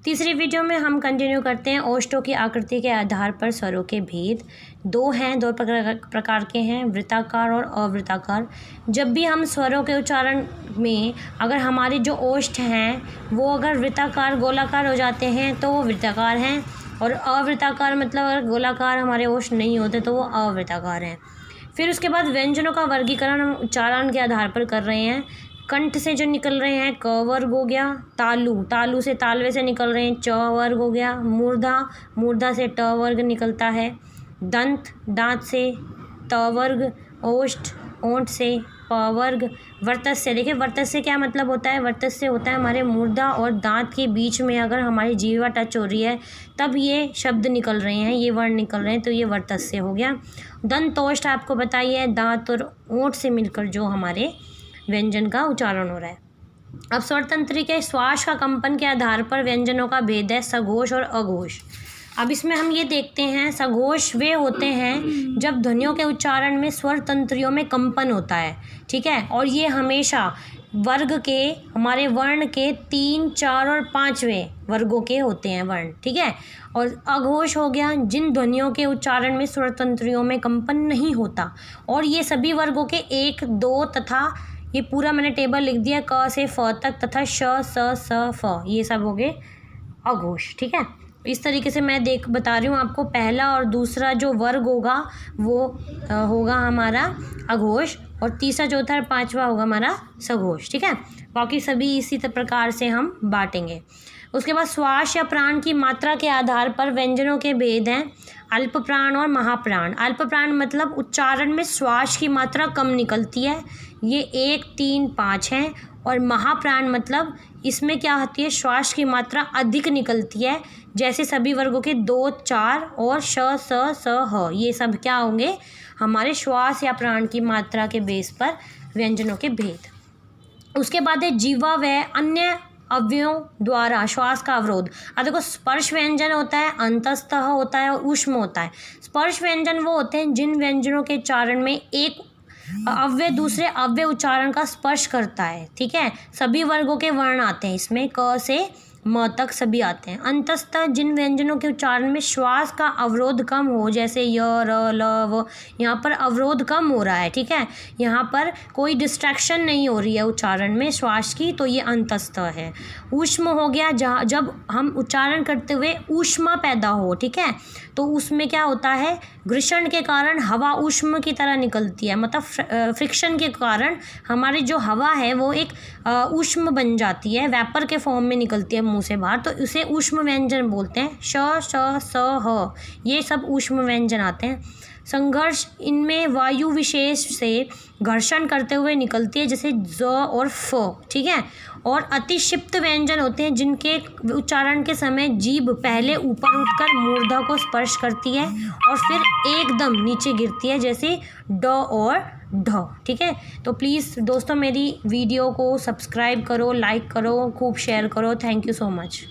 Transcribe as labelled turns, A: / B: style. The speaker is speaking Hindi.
A: तीसरी वीडियो में हम कंटिन्यू करते हैं ओष्ठों की आकृति के आधार पर स्वरों के भेद। दो प्रकार के हैं, वृत्ताकार और अवृत्ताकार। जब भी हम स्वरों के उच्चारण में अगर हमारे जो ओष्ठ हैं वो अगर वृत्ताकार गोलाकार हो जाते हैं तो वो वृत्ताकार हैं, और अवृत्ताकार मतलब अगर गोलाकार हमारे ओष्ठ नहीं होते तो वो अवृत्ताकार हैं। फिर उसके बाद व्यंजनों का वर्गीकरण हम उच्चारण के आधार पर कर रहे हैं। कंठ से जो निकल रहे हैं क वर्ग हो गया, तालु से तालवे से निकल रहे हैं च वर्ग हो गया, मूर्धा से ट वर्ग निकलता है, दांत से त वर्ग, ओंठ से प वर्ग, वर्तस्य। देखिए वर्तस्य क्या मतलब होता है, वर्तस्य होता है हमारे मूर्धा और दांत के बीच में अगर हमारी जीवा टच हो रही है तब ये शब्द निकल रहे हैं, ये वर्ण निकल रहे हैं, तो ये वर्तस्य हो गया। दंतोष्ठ आपको बताइए दांत और ओंठ से मिलकर जो हमारे व्यंजन का उच्चारण हो रहा है। अब स्वर तंत्र के श्वास का कंपन के आधार पर व्यंजनों का भेद है सघोष और अघोष। अब इसमें हम ये देखते हैं सघोष वे होते हैं जब ध्वनियों के उच्चारण में स्वर तंत्रियों में कंपन होता है, ठीक है, और ये हमेशा वर्ग के हमारे वर्ण के 3, 4 और 5वें वर्गों के होते हैं वर्ण, ठीक है। और अघोष हो गया जिन ध्वनियों के उच्चारण में स्वर तंत्रियों में कंपन नहीं होता, और ये सभी वर्गों के 1, 2 तथा ये पूरा मैंने टेबल लिख दिया क से फ तक तथा श, स, फ, ये सब हो गए अघोष, ठीक है। इस तरीके से मैं बता रही हूँ आपको। पहला और दूसरा जो वर्ग होगा वो होगा हमारा अघोष, और तीसरा, चौथा और 5वां होगा हमारा सघोष, ठीक है। बाकी सभी इसी प्रकार से हम बांटेंगे। उसके बाद श्वास या प्राण की मात्रा के आधार पर व्यंजनों के भेद हैं अल्प प्राण और महाप्राण। अल्प प्राण मतलब उच्चारण में श्वास की मात्रा कम निकलती है, ये 1, 3, 5 हैं। और महाप्राण मतलब इसमें क्या होती है, श्वास की मात्रा अधिक निकलती है, जैसे सभी वर्गों के 2, 4 और श, स, ह, ये सब क्या होंगे हमारे श्वास या प्राण की मात्रा के बेस पर व्यंजनों के भेद। उसके बाद है जीवा व अन्य अवयवों द्वारा श्वास का अवरोध। अब देखो स्पर्श व्यंजन होता है, अंतस्तः होता है और ऊष्म होता है। स्पर्श व्यंजन वो होते हैं जिन व्यंजनों के उच्चारण में एक अव्यय दूसरे अव्यय उच्चारण का स्पर्श करता है, ठीक है। सभी वर्गों के वर्ण आते हैं इसमें, क से म तक सभी आते हैं। अंतस्तः जिन व्यंजनों के उच्चारण में श्वास का अवरोध कम हो, जैसे य, र, ल, व, यहाँ पर अवरोध कम हो रहा है, ठीक है, यहाँ पर कोई डिस्ट्रैक्शन नहीं हो रही है उच्चारण में श्वास की, तो ये अंतस्तः है। ऊष्म हो गया जब हम उच्चारण करते हुए ऊष्मा पैदा हो, ठीक है, तो उसमें क्या होता है, घर्षण के कारण हवा ऊष्म की तरह निकलती है, मतलब फ्रिक्शन के कारण हमारी जो हवा है वो एक ऊष्म बन जाती है, वेपर के फॉर्म में निकलती है मुंह से बाहर, तो इसे ऊष्म व्यंजन बोलते हैं। श, स, ह, ये सब ऊष्म व्यंजन आते हैं। संघर्ष इनमें वायु विशेष से घर्षण करते हुए निकलती है, जैसे ज और फ, ठीक है। और अतिक्षिप्त व्यंजन होते हैं जिनके उच्चारण के समय जीभ पहले ऊपर उठकर मूर्धा को स्पर्श करती है और फिर एकदम नीचे गिरती है, जैसे ड और ढ, ठीक है। तो प्लीज़ दोस्तों मेरी वीडियो को सब्सक्राइब करो, लाइक करो, खूब शेयर करो। Thank you so much.